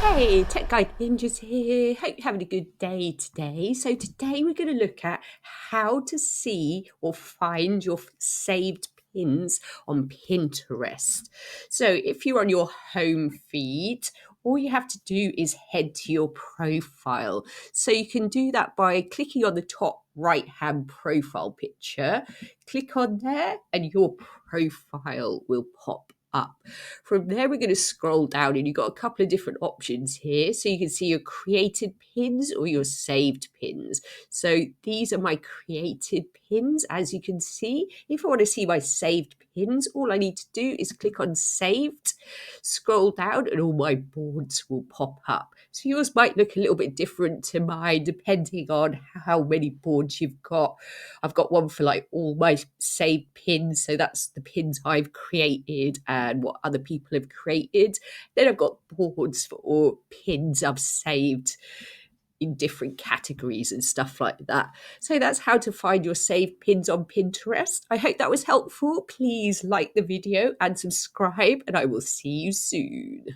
Hey, Tech Guide Ninjas here. Hope you're having a good day today. So today we're going to look at how to see or find your saved pins on Pinterest. So if you're on your home feed, all you have to do is head to your profile. So you can do that by clicking on the top right-hand profile picture. Click on there and your profile will pop up. From there, we're going to scroll down and you've got a couple of different options here. So you can see your created pins or your saved pins. So these are my created pins. As you can see, if I want to see my saved pins, all I need to do is click on saved, scroll down and all my boards will pop up. So yours might look a little bit different to mine depending on how many boards you've got. I've got one for like all my saved pins, so that's the pins I've created and what other people have created. Then I've got boards for all pins I've saved in different categories and stuff like that. So that's how to find your saved pins on Pinterest. I hope that was helpful. Please like the video and subscribe, and I will see you soon.